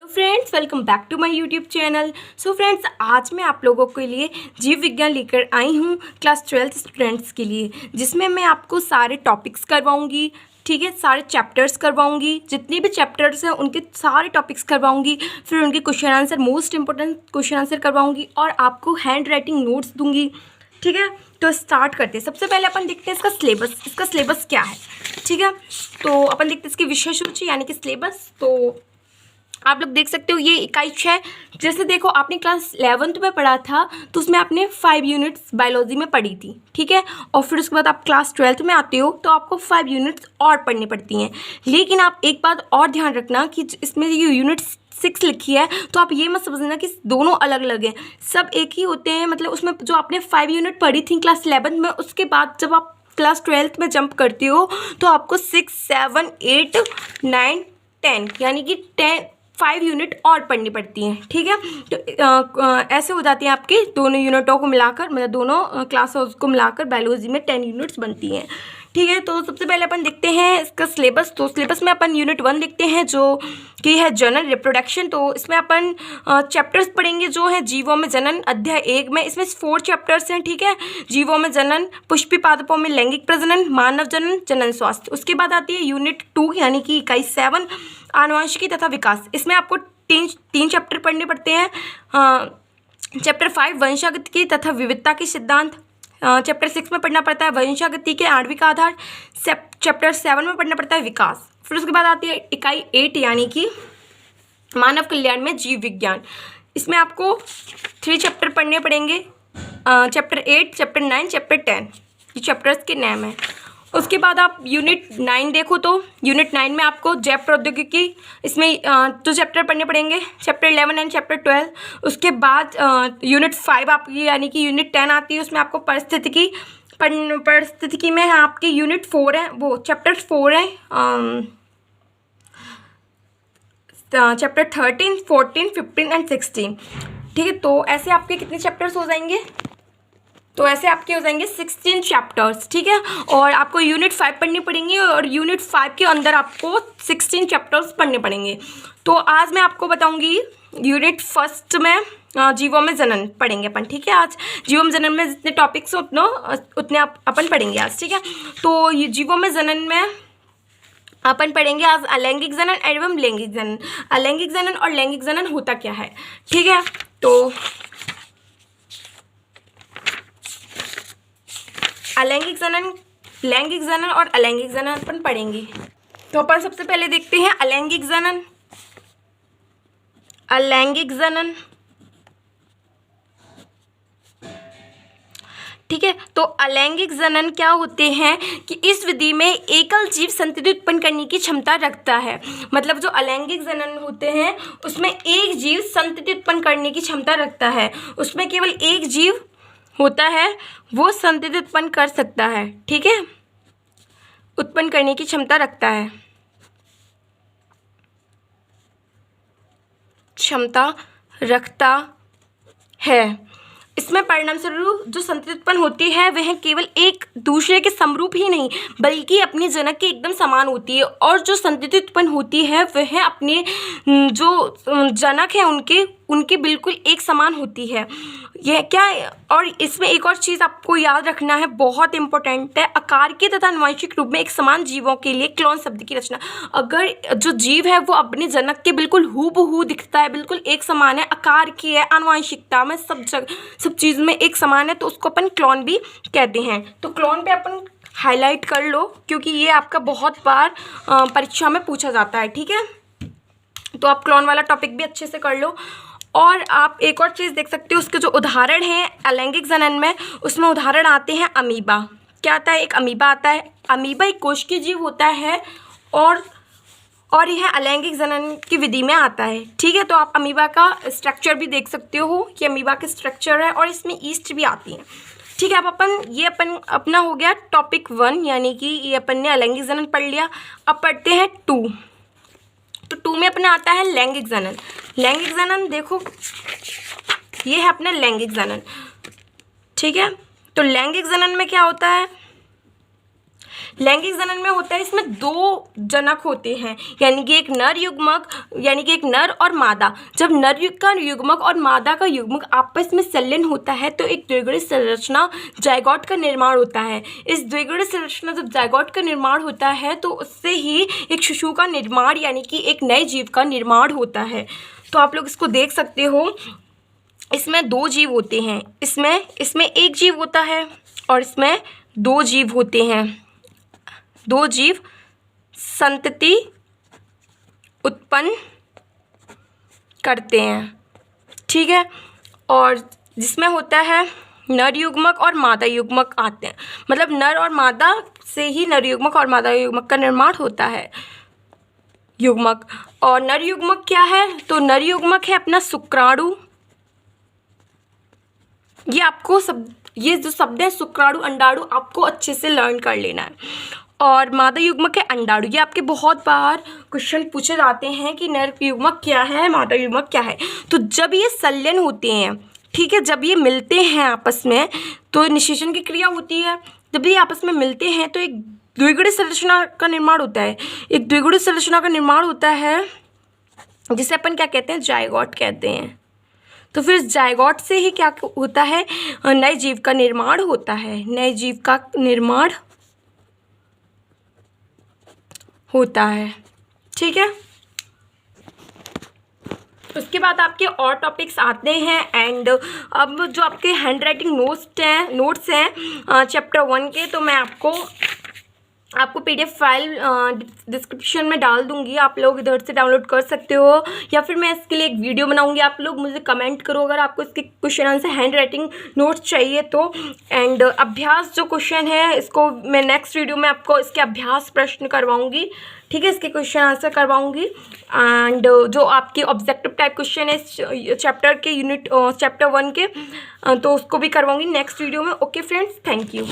Friends, welcome back to my YouTube channel. So friends, आज मैं आप लोगों के लिए जीव विज्ञान लेकर आई हूँ क्लास 12 स्टूडेंट्स के लिए, जिसमें मैं आपको सारे टॉपिक्स करवाऊँगी। ठीक है, सारे चैप्टर्स करवाऊँगी, जितने भी चैप्टर्स हैं उनके सारे टॉपिक्स करवाऊँगी। फिर उनके question answer, most important question answer करवाऊँगी और आपको हैंड राइटिंग नोट्स दूँगी। ठीक है, तो स्टार्ट करते हैं। सबसे पहले अपन देखते हैं इसका सिलेबस। इसका सिलेबस क्या है? ठीक है, तो अपन देखते हैं इसकी विषय सूची यानी कि सिलेबस। तो आप लोग देख सकते हो ये इकाई 6। जैसे देखो, आपने क्लास 11th में पढ़ा था तो उसमें आपने 5 यूनिट्स बायोलॉजी में पढ़ी थी। ठीक है, और फिर उसके बाद आप क्लास 12th में आते हो तो आपको 5 यूनिट्स और पढ़नी पड़ती हैं। लेकिन आप एक बात और ध्यान रखना कि इसमें ये यूनिट 6 लिखी है तो आप ये मत समझना कि दोनों अलग अलग हैं, सब एक ही होते हैं। मतलब उसमें जो आपने 5 यूनिट पढ़ी थी क्लास 11th में, उसके बाद जब आप क्लास 12th में जंप करते हो तो आपको 6, 7, 8, 9, 10 यानी कि 5 यूनिट और पढ़नी पड़ती हैं। ठीक है, तो ऐसे हो जाती हैं आपकी दोनों यूनिटों को मिलाकर, मतलब दोनों क्लासेस को मिलाकर बायोलॉजी में 10 यूनिट्स बनती हैं। ठीक है, तो सबसे पहले अपन देखते हैं इसका सिलेबस। तो सिलेबस में अपन यूनिट 1 देखते हैं जो कि है जनन रिप्रोडक्शन। तो इसमें अपन चैप्टर्स पढ़ेंगे जो है जीवों में जनन, अध्याय 1 में। इसमें 4 चैप्टर्स हैं। ठीक है, जीवों में जनन, पुष्पी पादपों में लैंगिक प्रजनन, मानव जनन, जनन स्वास्थ्य। उसके बाद आती है यूनिट 2 यानी कि इकाई 7, आनुवंशिकी तथा विकास। इसमें आपको तीन चैप्टर पढ़ने पड़ते हैं। चैप्टर 5 वंशागति तथा विविधता के सिद्धांत। चैप्टर 6 में पढ़ना पड़ता है वंशागति के आणविक आधार। चैप्टर 7 में पढ़ना पड़ता है विकास। फिर उसके बाद आती है इकाई 8 यानी कि मानव कल्याण में जीव विज्ञान। इसमें आपको 3 चैप्टर पढ़ने पड़ेंगे। चैप्टर 8, चैप्टर 9, चैप्टर 10, ये चैप्टर्स के नाम हैं। उसके बाद आप यूनिट 9 देखो तो यूनिट 9 में आपको जैव प्रौद्योगिकी, इसमें 2 चैप्टर पढ़ने पड़ेंगे, चैप्टर 11 एंड चैप्टर 12। उसके बाद यूनिट 5 आपकी यानी कि यूनिट 10 आती है, उसमें आपको परिस्थितिकी में है आपकी यूनिट 4 है, वो चैप्टर 4 है। Chapter 13, 14, 15 and 16। ठीक है, तो ऐसे आपके कितने चैप्टर्स हो जाएंगे? तो ऐसे आपके हो जाएंगे 16 चैप्टर्स। ठीक है, और आपको यूनिट 5 पढ़नी पड़ेंगी और यूनिट 5 के अंदर आपको 16 चैप्टर्स पढ़ने पड़ेंगे। तो आज मैं आपको बताऊंगी यूनिट 1 में जीवों में जनन पढ़ेंगे अपन। ठीक है, आज जीवों में जनन में जितने टॉपिक्स उतने अपन पढ़ेंगे आज। ठीक है, तो ये जीवों में जनन में अपन पढ़ेंगे आज अलैंगिक जनन एवं लैंगिक जनन। अलैंगिक जनन और लैंगिक जनन होता क्या है? ठीक है, तो अलैंगिक जनन, लैंगिक जनन और अलैंगिक जनन अपन पढ़ेंगे। तो अपन सबसे पहले देखते हैं अलैंगिक जनन। अलैंगिक जनन, ठीक है, तो अलैंगिक जनन क्या होते हैं कि इस विधि में एकल जीव संतति उत्पन्न करने की क्षमता रखता है। मतलब जो अलैंगिक जनन होते हैं उसमें एक जीव संतति उत्पन्न करने की क्षमता रखता है। उसमें केवल एक जीव होता है, वो संतति उत्पन्न कर सकता है। ठीक है, उत्पन्न करने की क्षमता रखता है, क्षमता रखता है। इसमें परिणाम स्वरूप जो संतति उत्पन्न होती है वह केवल एक दूसरे के समरूप ही नहीं बल्कि अपने जनक के एकदम समान होती है। और जो संतति उत्पन्न होती है वह अपने जो जनक है उनके बिल्कुल एक समान होती है। यह क्या है? और इसमें एक और चीज़ आपको याद रखना है, बहुत इंपॉर्टेंट है, आकार के तथा आनुवंशिक रूप में एक समान जीवों के लिए क्लोन शब्द की रचना। अगर जो जीव है वो अपने जनक के बिल्कुल हूबहू दिखता है, बिल्कुल एक समान है, आकार की है, आनुवंशिकता में सब चीज़ में एक समान है, तो उसको अपन क्लोन भी कहते हैं। तो क्लोन पे अपन हाईलाइट कर लो क्योंकि ये आपका बहुत बार परीक्षा में पूछा जाता है। ठीक है, तो आप क्लोन वाला टॉपिक भी अच्छे से कर लो। और आप एक और चीज़ देख सकते हो, उसके जो उदाहरण हैं अलैंगिक जनन में, उसमें उदाहरण आते हैं अमीबा। क्या आता है? एक अमीबा आता है। अमीबा एक कोशिकीय जीव होता है और यह अलैंगिक जनन की विधि में आता है। ठीक है, तो आप अमीबा का स्ट्रक्चर भी देख सकते हो कि अमीबा का स्ट्रक्चर है और इसमें ईस्ट भी आती है। ठीक है, अब अपना हो गया टॉपिक 1 यानी कि ये अपन ने अलैंगिक जनन पढ़ लिया। अब पढ़ते हैं 2। तो 2 में अपना आता है लैंगिक जनन। लैंगिक जनन देखो, ये है अपना लैंगिक जनन। ठीक है, तो लैंगिक जनन में क्या होता है? लैंगिक जनन में होता है, इसमें दो जनक होते हैं, यानी कि एक नर युग्मक, यानी कि एक नर और मादा। जब नर का युग्मक और मादा का युग्मक आपस में संलयन होता है तो एक द्विगुणित संरचना जायगोट का निर्माण होता है। इस द्विगुणित संरचना जब जायगोट का निर्माण होता है तो उससे ही एक शिशु का निर्माण, यानी कि एक नए जीव का निर्माण होता है। तो आप लोग इसको देख सकते हो, इसमें दो जीव होते हैं, इसमें एक जीव होता है और इसमें दो जीव होते हैं। दो जीव संतति उत्पन्न करते हैं, ठीक है। और जिसमें होता है नर युग्मक और मादा युग्मक आते हैं, मतलब नर और मादा से ही नर युग्मक और मादा युग्मक का निर्माण होता है। युग्मक और नर युग्मक क्या है, तो नर युग्मक है अपना शुक्राणु, ये जो शब्द है शुक्राणु अंडाणु आपको अच्छे से लर्न कर लेना है। और मादा युग्मक है अंडाणु। ये आपके बहुत बार क्वेश्चन पूछे जाते हैं कि नर युग्मक क्या है, मादा युग्मक क्या है। तो जब ये संलयन होते हैं, ठीक है, जब ये मिलते हैं आपस में तो निषेचन की क्रिया होती है। जब ये आपस में मिलते हैं तो एक द्विगुणित संरचना का निर्माण होता है। एक द्विगुणित संरचना का निर्माण होता है जिसे अपन क्या कहते हैं, जायगोट कहते हैं। तो फिर जायगोट से ही क्या होता है, नए जीव का निर्माण होता है, नए जीव का निर्माण होता है, ठीक है। उसके बाद आपके और टॉपिक्स आते हैं। एंड अब जो आपके हैंड राइटिंग नोट्स हैं चैप्टर 1 के, तो मैं आपको PDF फाइल डिस्क्रिप्शन में डाल दूंगी, आप लोग इधर से डाउनलोड कर सकते हो, या फिर मैं इसके लिए एक वीडियो बनाऊंगी। आप लोग मुझे कमेंट करो अगर आपको इसके question answer hand writing notes चाहिए तो। एंड अभ्यास जो क्वेश्चन है इसको मैं नेक्स्ट वीडियो में आपको इसके अभ्यास प्रश्न करवाऊंगी, ठीक है, इसके क्वेश्चन आंसर करवाऊंगी। एंड जो आपके ऑब्जेक्टिव टाइप क्वेश्चन है चैप्टर के चैप्टर 1 के, तो उसको भी करवाऊंगी नेक्स्ट वीडियो में। Okay friends, thank you.